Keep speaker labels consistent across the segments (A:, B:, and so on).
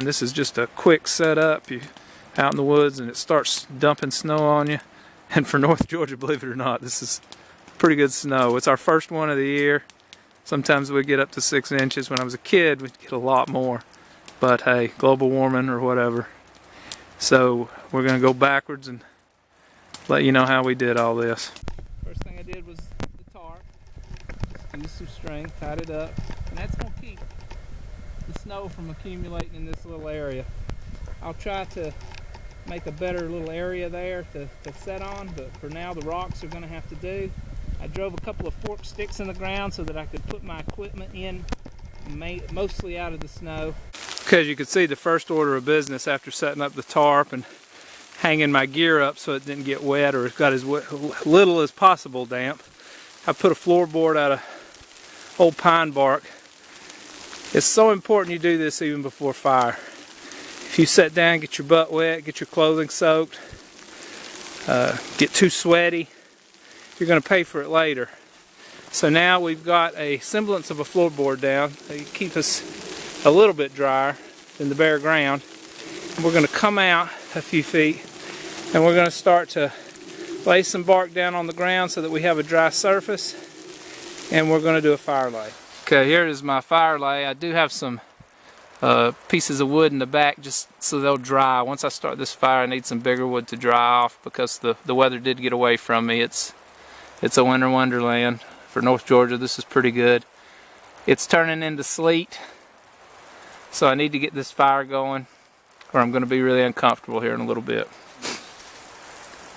A: And this is just a quick setup. You out in the woods and it starts dumping snow on you. And for North Georgia, believe it or not, this is pretty good snow. It's our first one of the year. Sometimes we get up to 6 inches. When I was a kid, we'd get a lot more. But hey, global warming or whatever. So we're going to go backwards and let you know how we did all this. First thing I did was the tarp. Just use some string, tied it up. And that's going to keep the snow from accumulating in this little area. I'll try to make a better little area there to set on, but for now the rocks are going to have to do. I drove a couple of fork sticks in the ground so that I could put my equipment in mostly out of the snow. Because you could see the first order of business after setting up the tarp and hanging my gear up so it didn't get wet or it got as little as possible damp. I put a floorboard out of old pine bark. It's so important you do this even before fire. If you sit down, get your butt wet, get your clothing soaked, get too sweaty, you're going to pay for it later. So now we've got a semblance of a floorboard down. They keep us a little bit drier than the bare ground. And we're going to come out a few feet and we're going to start to lay some bark down on the ground so that we have a dry surface, and we're going to do a fire lay. Okay, here is my fire lay. I do have some pieces of wood in the back just so they'll dry. Once I start this fire, I need some bigger wood to dry off because the weather did get away from me. It's a winter wonderland. For North Georgia, this is pretty good. It's turning into sleet, so I need to get this fire going or I'm going to be really uncomfortable here in a little bit.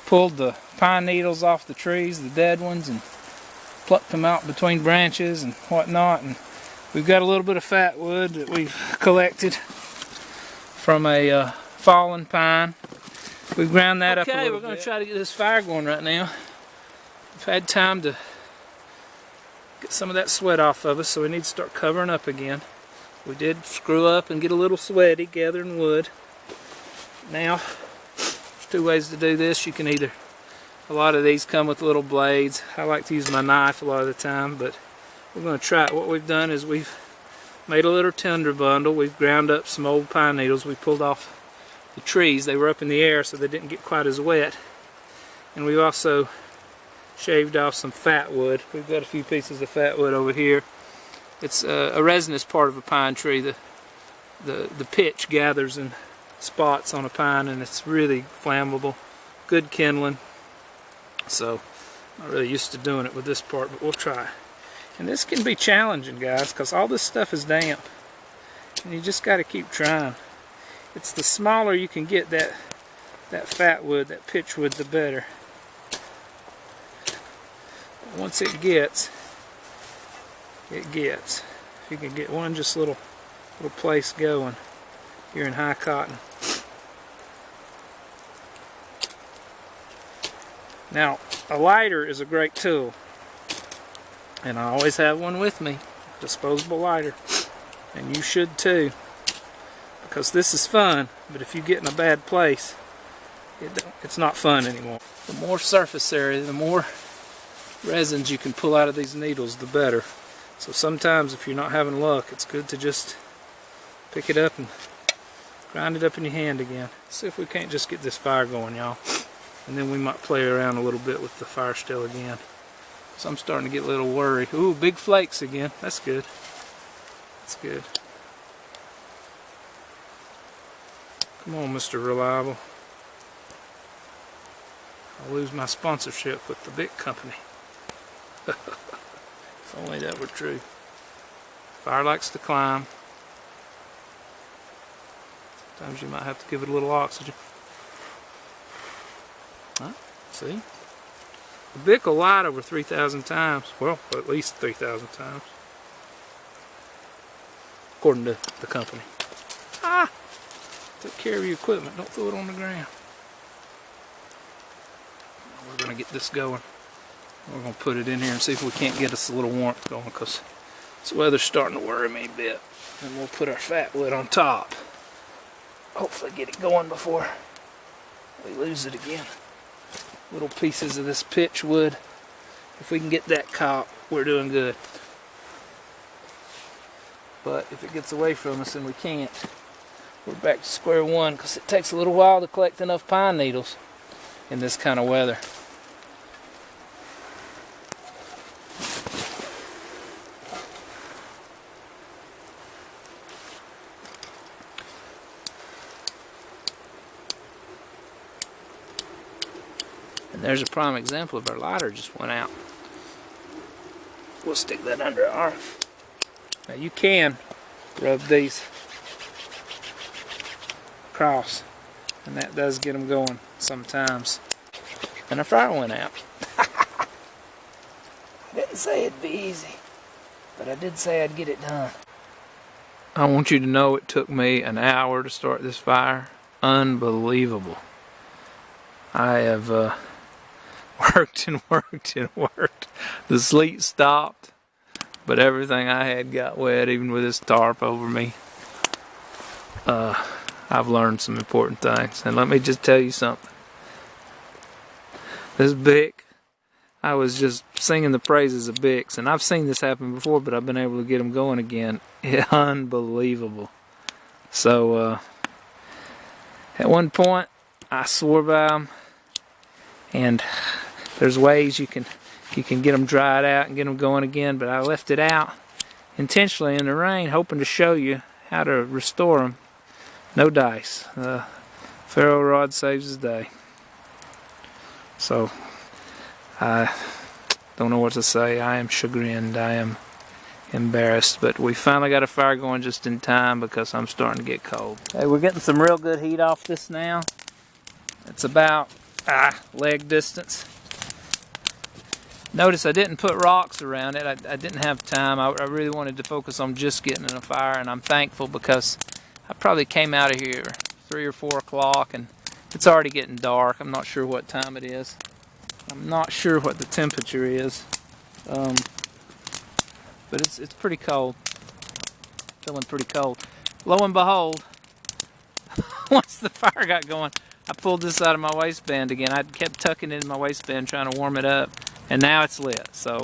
A: Pulled the pine needles off the trees, the dead ones, and plucked them out between branches and whatnot. And we've got a little bit of fat wood that we've collected from a fallen pine. We've ground that up a little bit. Okay, we're going to try to get this fire going right now. We've had time to get some of that sweat off of us, so we need to start covering up again. We did screw up and get a little sweaty gathering wood. Now, there's two ways to do this. You can either, a lot of these come with little blades. I like to use my knife a lot of the time, but we're going to try it. What we've done is we've made a little tinder bundle. We've ground up some old pine needles we pulled off the trees. They were up in the air so they didn't get quite as wet. And we've also shaved off some fat wood. We've got a few pieces of fat wood over here. It's a resinous part of a pine tree. The pitch gathers in spots on a pine and it's really flammable. Good kindling. So I'm not really used to doing it with this part, but we'll try. And this can be challenging, guys, because all this stuff is damp. And you just got to keep trying. It's the smaller you can get that fat wood, that pitch wood, the better. Once it gets. If you can get one just little place going, you're in high cotton. Now, a lighter is a great tool, and I always have one with me, disposable lighter, and you should too, because this is fun, but if you get in a bad place, it's not fun anymore. The more surface area, the more resins you can pull out of these needles, the better. So sometimes if you're not having luck, it's good to just pick it up and grind it up in your hand again. See if we can't just get this fire going, y'all. And then we might play around a little bit with the fire still again. So I'm starting to get a little worried. Ooh, big flakes again. That's good. That's good. Come on, Mr. Reliable. I'll lose my sponsorship with the big company. If only that were true. Fire likes to climb. Sometimes you might have to give it a little oxygen. Huh? See? The Bic will light over 3,000 times. Well, at least 3,000 times. According to the company. Ah! Take care of your equipment. Don't throw it on the ground. We're going to get this going. We're going to put it in here and see if we can't get us a little warmth going, because this weather's starting to worry me a bit. And we'll put our fat wood on top. Hopefully get it going before we lose it again. Little pieces of this pitch wood. If we can get that caught, we're doing good. But if it gets away from us and we can't, we're back to square one because it takes a little while to collect enough pine needles in this kind of weather. And there's a prime example of our lighter just went out. We'll stick that under our... Now you can rub these across, and that does get them going sometimes. And our fire went out. I didn't say it'd be easy, but I did say I'd get it done. I want you to know it took me an hour to start this fire. Unbelievable. I have worked and worked and worked. The sleet stopped, but everything I had got wet, even with this tarp over me. I've learned some important things, and let me just tell you something. This Bic, I was just singing the praises of Bics, and I've seen this happen before, but I've been able to get them going again. Unbelievable. So, at one point, I swore by them, and there's ways you can get them dried out and get them going again, but I left it out intentionally in the rain, hoping to show you how to restore them. No dice. Ferro rod saves the day. So, I don't know what to say. I am chagrined. I am embarrassed. But we finally got a fire going just in time because I'm starting to get cold. Hey, we're getting some real good heat off this now. It's about leg distance. Notice I didn't put rocks around it. I didn't have time. I really wanted to focus on just getting in a fire, and I'm thankful because I probably came out of here 3 or 4 o'clock, and it's already getting dark. I'm not sure what time it is. I'm not sure what the temperature is, but it's pretty cold. Feeling pretty cold. Lo and behold, once the fire got going, I pulled this out of my waistband again. I kept tucking it in my waistband trying to warm it up, and now it's lit. So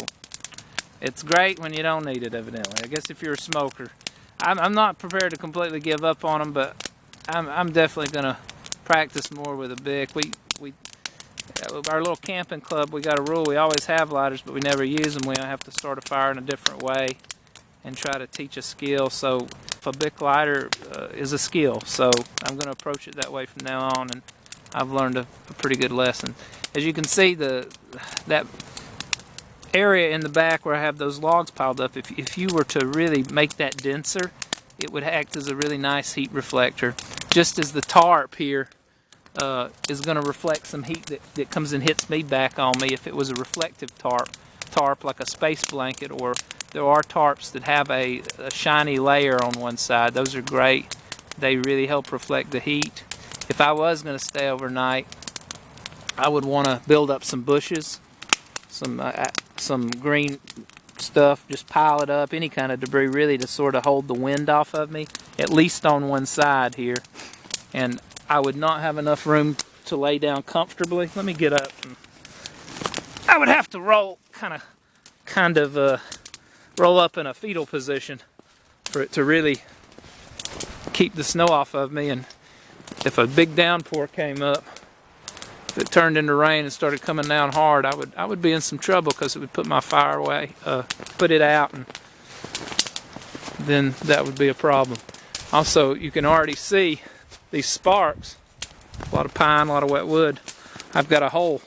A: it's great when you don't need it, evidently. I guess if you're a smoker. I'm not prepared to completely give up on them, but I'm definitely going to practice more with a Bic. Our little camping club, we got a rule. We always have lighters, but we never use them. We have to start a fire in a different way and try to teach a skill. So a Bic lighter is a skill. So I'm going to approach it that way from now on, and I've learned a pretty good lesson. As you can see, that area in the back where I have those logs piled up, if you were to really make that denser, it would act as a really nice heat reflector. Just as the tarp here is going to reflect some heat that comes and hits me back on me if it was a reflective tarp like a space blanket, or there are tarps that have a shiny layer on one side. Those are great. They really help reflect the heat. If I was going to stay overnight, I would want to build up some bushes, some green stuff, just pile it up, any kind of debris really to sort of hold the wind off of me, at least on one side here. And I would not have enough room to lay down comfortably. Let me get up. I would have to roll, kind of roll up in a fetal position for it to really keep the snow off of me. And if a big downpour came up, if it turned into rain and started coming down hard, I would be in some trouble because it would put my fire away, put it out, and then that would be a problem. Also, you can already see these sparks. A lot of pine, a lot of wet wood. I've got a hole.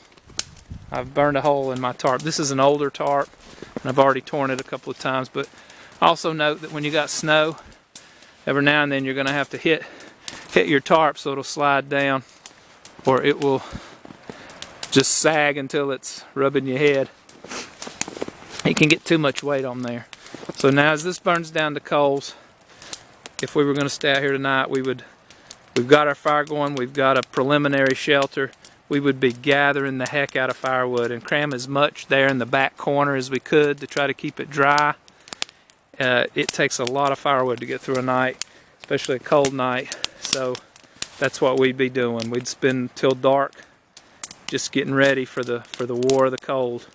A: I've burned a hole in my tarp. This is an older tarp, and I've already torn it a couple of times. But also note that when you got snow, every now and then you're going to have to hit your tarp so it'll slide down, or it will just sag until it's rubbing your head. It can get too much weight on there. So now as this burns down to coals, if we were going to stay out here tonight, we've got our fire going, we've got a preliminary shelter, we would be gathering the heck out of firewood and cram as much there in the back corner as we could to try to keep it dry. It takes a lot of firewood to get through a night, especially a cold night. So that's what we'd be doing. We'd spend till dark just getting ready for the war of the cold.